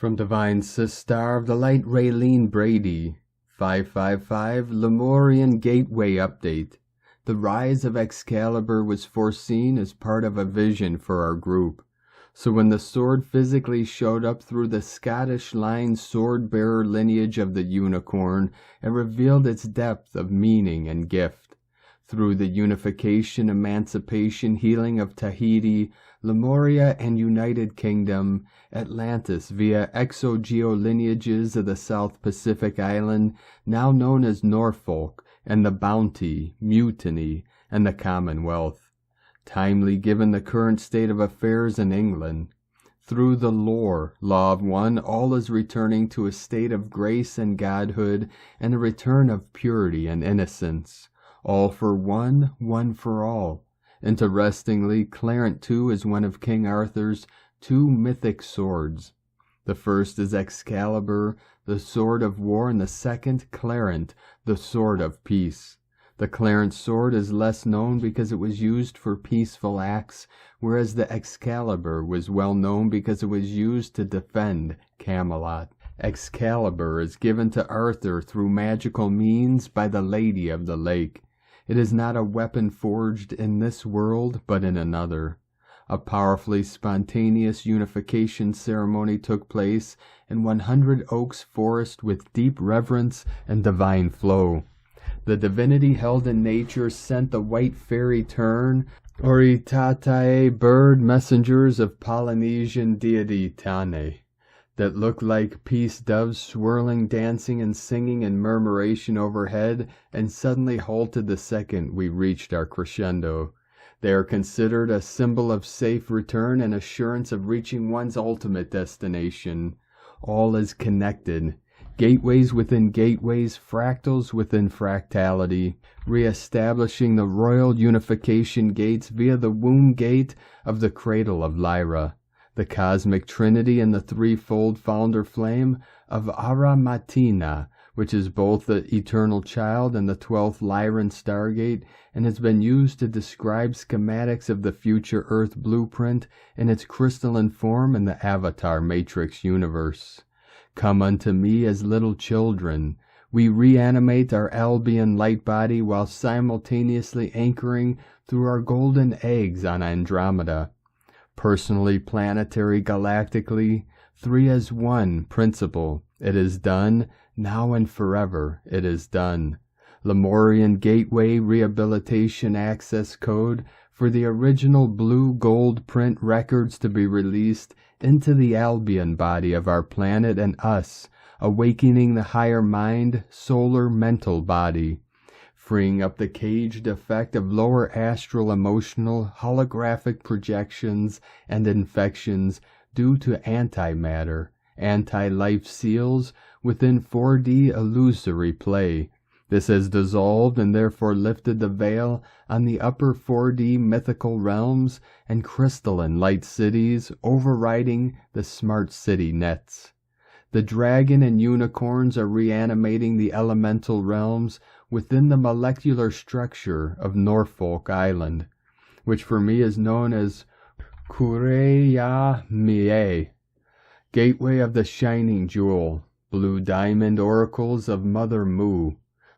From Divine Sister of the Light Raeline Brady, 555 Lemurian Gateway Update. The rise of Excalibur was foreseen as part of a vision for our group. So when the sword physically showed up through the Scottish line sword-bearer lineage of the unicorn, it revealed its depth of meaning and gift. Through the unification, emancipation, healing of Tahiti, Lemuria and United Kingdom, Atlantis via exogeo lineages of the South Pacific Island, now known as Norfolk, and the Bounty, Mutiny, and the Commonwealth. Timely given the current state of affairs in England. Through the lore, Law of One, all is returning to a state of grace and godhood, and a return of purity and innocence. All for one, one for all. Interestingly, Clarent too is one of King Arthur's two mythic swords. The first is Excalibur, the sword of war, and the second, Clarent, the sword of peace. The Clarent sword is less known because it was used for peaceful acts, whereas the Excalibur was well known because it was used to defend Camelot. Excalibur is given to Arthur through magical means by the Lady of the Lake. It is not a weapon forged in this world, but in another. A powerfully spontaneous unification ceremony took place in 100 Oaks Forest with deep reverence and divine flow. The divinity held in nature sent the white fairy tern, Oritatae bird messengers of Polynesian deity Tane, that looked like peace doves swirling, dancing, and singing in murmuration overhead, and suddenly halted the second we reached our crescendo. They are considered a symbol of safe return and assurance of reaching one's ultimate destination. All is connected. Gateways within gateways, fractals within fractality, re-establishing the royal unification gates via the womb gate of the cradle of Lyra, the cosmic trinity and the threefold founder flame of Aramatena, which is both the eternal child and the 12th Lyran stargate, and has been used to describe schematics of the future Earth blueprint in its crystalline form in the Avatar Matrix universe. Come unto me as little children. We reanimate our Albion light body while simultaneously anchoring through our golden eggs on Andromeda. Personally, planetary, galactically, three as one principle. It is done, now and forever it is done. Lemurian Gateway Rehabilitation Access Code for the original blue gold print records to be released into the Albion body of our planet and us, awakening the higher mind, solar mental body, freeing up the caged effect of lower astral emotional holographic projections and infections due to antimatter, anti-life seals within 4D illusory play. This has dissolved and therefore lifted the veil on the upper 4D mythical realms and crystalline light cities, overriding the smart city nets. The dragon and unicorns are reanimating the elemental realms within the molecular structure of Norfolk Island, which for me is known as Kureya-Mie, gateway of the shining jewel, blue diamond oracles of Mother Mu.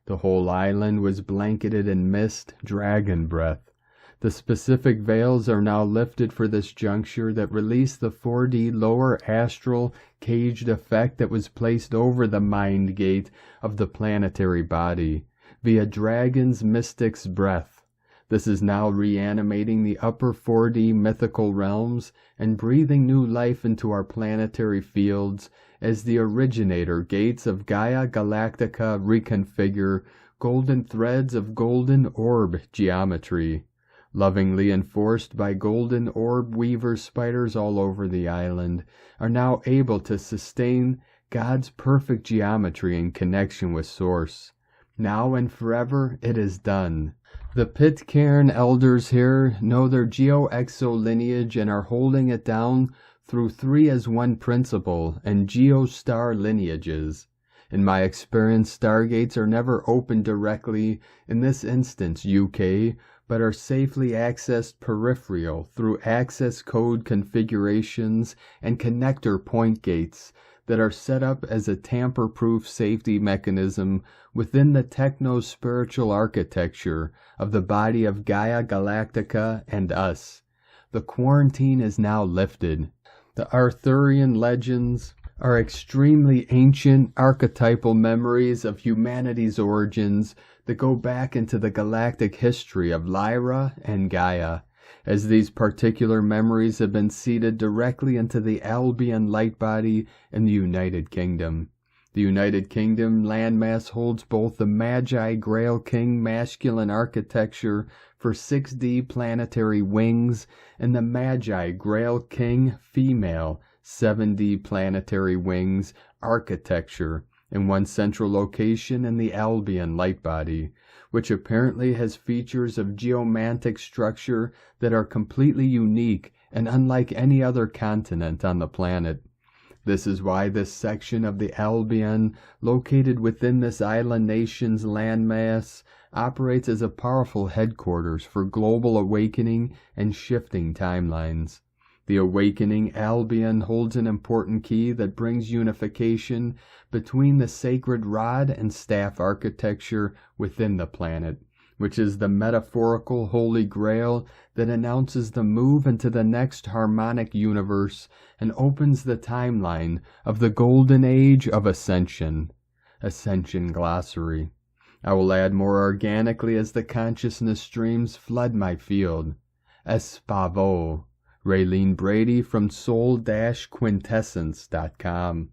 The whole island was blanketed in mist, dragon breath. The specific veils are now lifted for this juncture that release the 4D lower astral caged effect that was placed over the mind gate of the planetary body, via dragon's mystic's breath. This is now reanimating the upper 4D mythical realms and breathing new life into our planetary fields as the originator gates of Gaia Galactica reconfigure golden threads of golden orb geometry, lovingly enforced by golden orb weaver spiders all over the island, are now able to sustain God's perfect geometry in connection with Source. Now and forever it is done. The Pitcairn elders here know their geo-exo lineage and are holding it down through three as one principle and geo-star lineages. In my experience, stargates are never opened directly, in this instance UK, but are safely accessed peripheral through access code configurations and connector point gates that are set up as a tamper-proof safety mechanism within the techno-spiritual architecture of the body of Gaia Galactica and us. The quarantine is now lifted. The Arthurian legends are extremely ancient archetypal memories of humanity's origins that go back into the galactic history of Lyra and Gaia, as these particular memories have been seeded directly into the Albion light body in the United Kingdom. The United Kingdom landmass holds both the Magi Grail King masculine architecture for 6D planetary wings and the Magi Grail King female 7D planetary wings architecture in one central location in the Albion light body, which apparently has features of geomantic structure that are completely unique and unlike any other continent on the planet. This is why this section of the Albion, located within this island nation's landmass, operates as a powerful headquarters for global awakening and shifting timelines. The awakening Albion holds an important key that brings unification between the sacred rod and staff architecture within the planet, which is the metaphorical Holy Grail that announces the move into the next harmonic universe and opens the timeline of the golden age of ascension. Ascension Glossary. I will add more organically as the consciousness streams flood my field. Espavo. Raeline Brady from soul-quintessence.com.